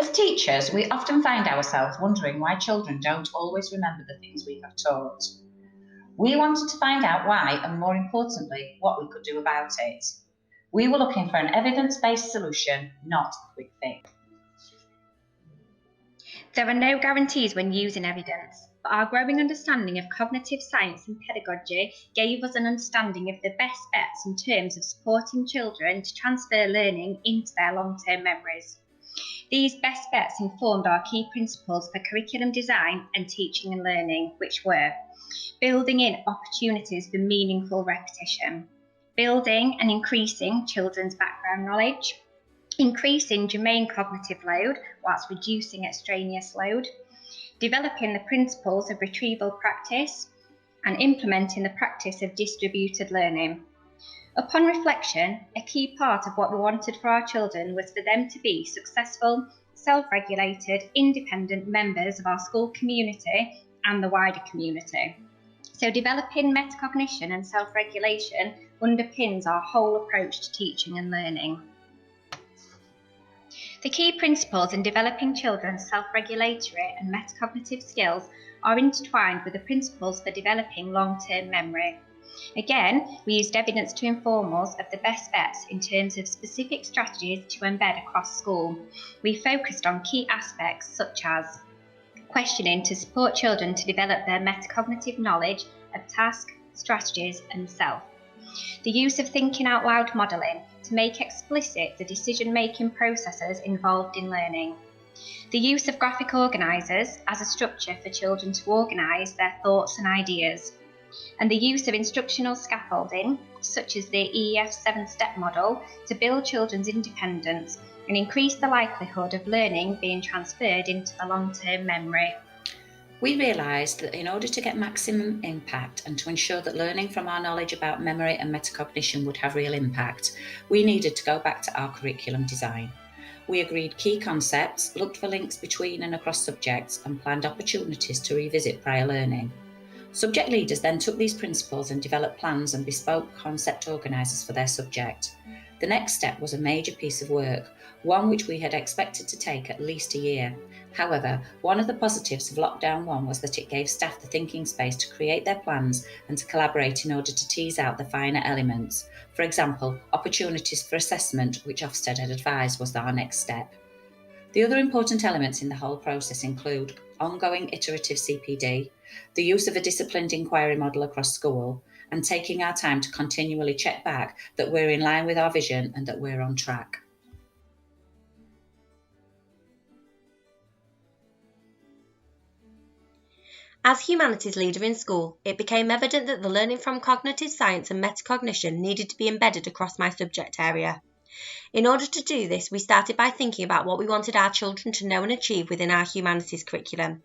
As teachers, we often find ourselves wondering why children don't always remember the things we have taught. We wanted to find out why, and more importantly, what we could do about it. We were looking for an evidence-based solution, not a quick fix. There are no guarantees when using evidence, but our growing understanding of cognitive science and pedagogy gave us an understanding of the best bets in terms of supporting children to transfer learning into their long-term memories. These best bets informed our key principles for curriculum design and teaching and learning, which were building in opportunities for meaningful repetition, building and increasing children's background knowledge, increasing germane cognitive load whilst reducing extraneous load, developing the principles of retrieval practice, and implementing the practice of distributed learning. Upon reflection, a key part of what we wanted for our children was for them to be successful, self-regulated, independent members of our school community and the wider community. So developing metacognition and self-regulation underpins our whole approach to teaching and learning. The key principles in developing children's self-regulatory and metacognitive skills are intertwined with the principles for developing long-term memory. Again, we used evidence to inform us of the best bets in terms of specific strategies to embed across school. We focused on key aspects such as questioning to support children to develop their metacognitive knowledge of task, strategies and self. The use of thinking out loud modelling to make explicit the decision-making processes involved in learning. The use of graphic organisers as a structure for children to organise their thoughts and ideas. And the use of instructional scaffolding, such as the EEF 7-step model, to build children's independence and increase the likelihood of learning being transferred into the long-term memory. We realised that in order to get maximum impact and to ensure that learning from our knowledge about memory and metacognition would have real impact, we needed to go back to our curriculum design. We agreed key concepts, looked for links between and across subjects, and planned opportunities to revisit prior learning. Subject leaders then took these principles and developed plans and bespoke concept organisers for their subject. The next step was a major piece of work, one which we had expected to take at least a year. However, one of the positives of Lockdown 1 was that it gave staff the thinking space to create their plans and to collaborate in order to tease out the finer elements. For example, opportunities for assessment, which Ofsted had advised was our next step. The other important elements in the whole process include ongoing iterative CPD, the use of a disciplined inquiry model across school, and taking our time to continually check back that we're in line with our vision and that we're on track. As humanities leader in school, it became evident that the learning from cognitive science and metacognition needed to be embedded across my subject area. In order to do this, we started by thinking about what we wanted our children to know and achieve within our humanities curriculum.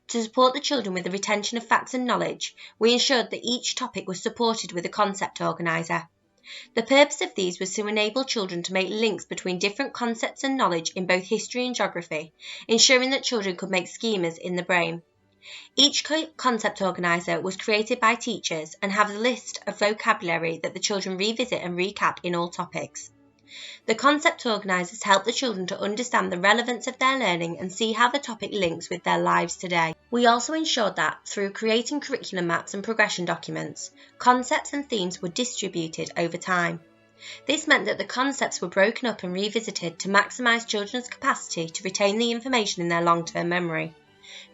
To support the children with the retention of facts and knowledge, we ensured that each topic was supported with a concept organiser. The purpose of these was to enable children to make links between different concepts and knowledge in both history and geography, ensuring that children could make schemas in the brain. Each concept organiser was created by teachers and have a list of vocabulary that the children revisit and recap in all topics. The concept organisers help the children to understand the relevance of their learning and see how the topic links with their lives today. We also ensured that, through creating curriculum maps and progression documents, concepts and themes were distributed over time. This meant that the concepts were broken up and revisited to maximise children's capacity to retain the information in their long-term memory.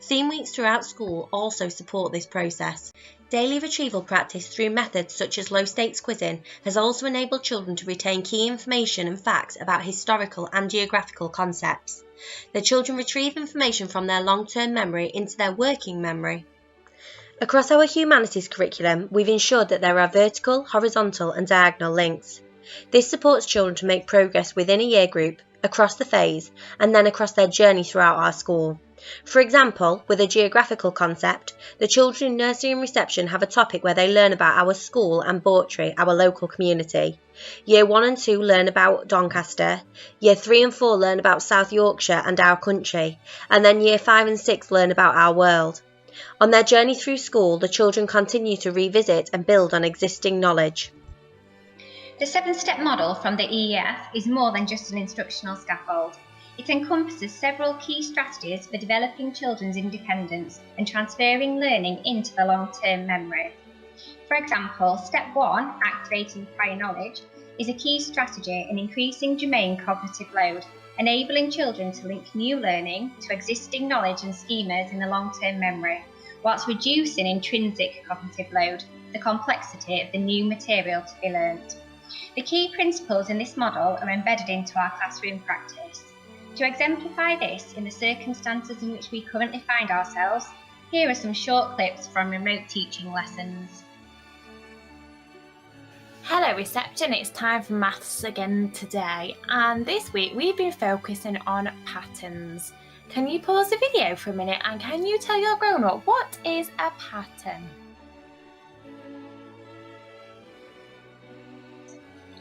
Theme weeks throughout school also support this process. Daily retrieval practice through methods such as low-stakes quizzing has also enabled children to retain key information and facts about historical and geographical concepts. The children retrieve information from their long-term memory into their working memory. Across our humanities curriculum, we've ensured that there are vertical, horizontal and diagonal links. This supports children to make progress within a year group, across the phase, and then across their journey throughout our school. For example, with a geographical concept, the children in nursery and reception have a topic where they learn about our school and Bawtry, our local community. Year 1 and 2 learn about Doncaster, Year 3 and 4 learn about South Yorkshire and our country, and then Year 5 and 6 learn about our world. On their journey through school, the children continue to revisit and build on existing knowledge. The 7-step model from the EEF is more than just an instructional scaffold. It encompasses several key strategies for developing children's independence and transferring learning into the long-term memory. For example, step 1, activating prior knowledge, is a key strategy in increasing germane cognitive load, enabling children to link new learning to existing knowledge and schemas in the long-term memory, whilst reducing intrinsic cognitive load, the complexity of the new material to be learnt. The key principles in this model are embedded into our classroom practice. To exemplify this in the circumstances in which we currently find ourselves, here are some short clips from remote teaching lessons. Hello Reception, it's time for maths again today, and this week we've been focusing on patterns. Can you pause the video for a minute and can you tell your grown-up what is a pattern?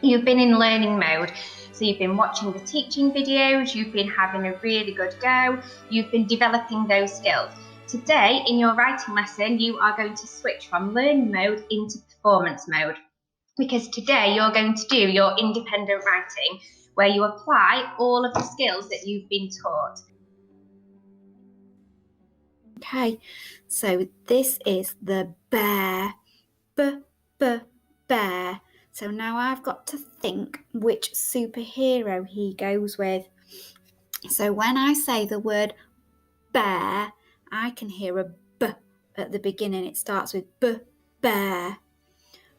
You've been in learning mode, so you've been watching the teaching videos, you've been having a really good go, you've been developing those skills. Today in your writing lesson you are going to switch from learning mode into performance mode, because today you're going to do your independent writing where you apply all of the skills that you've been taught. Okay, so this is the bear, bear. So now I've got to think which superhero he goes with. So when I say the word bear, I can hear a B at the beginning. It starts with bear.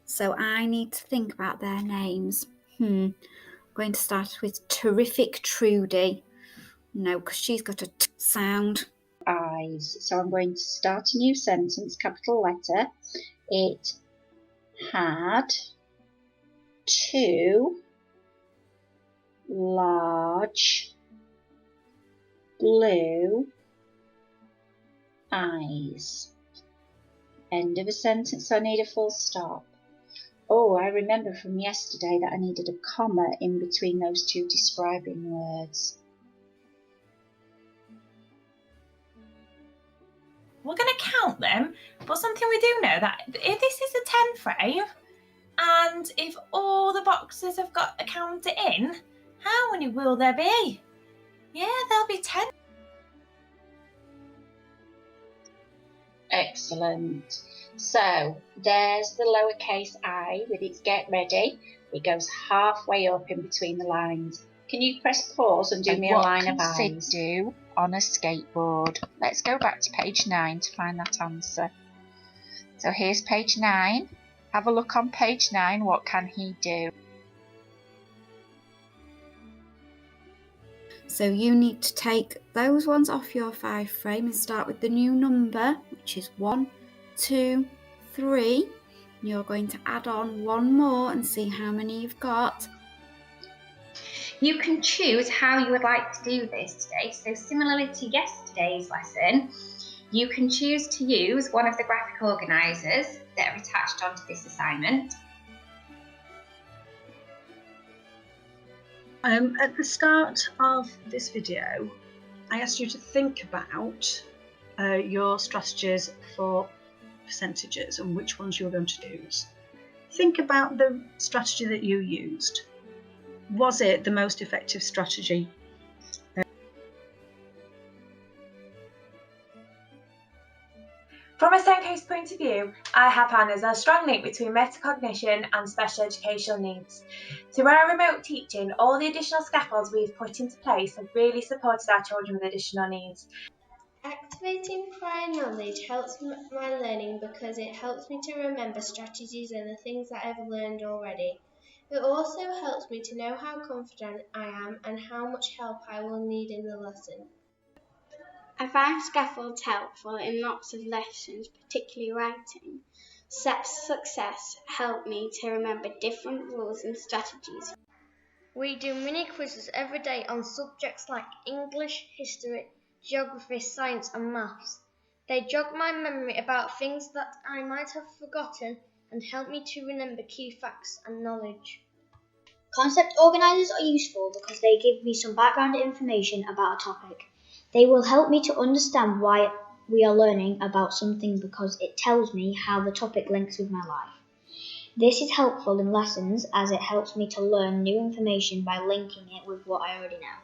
So I need to think about their names. I'm going to start with Terrific Trudy. No, because she's got a T sound. Eyes. So I'm going to start a new sentence, capital letter. It had 2 large blue eyes. End of a sentence. So I need a full stop. Oh, I remember from yesterday that I needed a comma in between those 2 describing words. We're going to count them, but something we do know that if this is a 10 frame, and if all the boxes have got a counter in, how many will there be? Yeah, there'll be 10. Excellent. So there's the lowercase I with its get ready. It goes halfway up in between the lines. Can you press pause and do me a line of eyes? What can Sid do on a skateboard? Let's go back to page 9 to find that answer. So here's page 9. Have a look on page 9. What can he do? So you need to take those ones off your 5 frame and start with the new number, which is 1, 2, 3. You're going to add on 1 more and see how many you've got. You can choose how you would like to do this today. So similarly to yesterday's lesson, you can choose to use one of the graphic organisers that are attached onto this assignment. At the start of this video, I asked you to think about your strategies for percentages and which ones you were going to use. Think about the strategy that you used. Was it the most effective strategy? From a SENCO's point of view, I have found there's a strong link between metacognition and special educational needs. Through our remote teaching, all the additional scaffolds we've put into place have really supported our children with additional needs. Activating prior knowledge helps my learning because it helps me to remember strategies and the things that I've learned already. It also helps me to know how confident I am and how much help I will need in the lesson. I find scaffolds helpful in lots of lessons, particularly writing. Steps to success help me to remember different rules and strategies. We do mini quizzes every day on subjects like English, history, geography, science and maths. They jog my memory about things that I might have forgotten and help me to remember key facts and knowledge. Concept organisers are useful because they give me some background information about a topic. They will help me to understand why we are learning about something because it tells me how the topic links with my life. This is helpful in lessons as it helps me to learn new information by linking it with what I already know.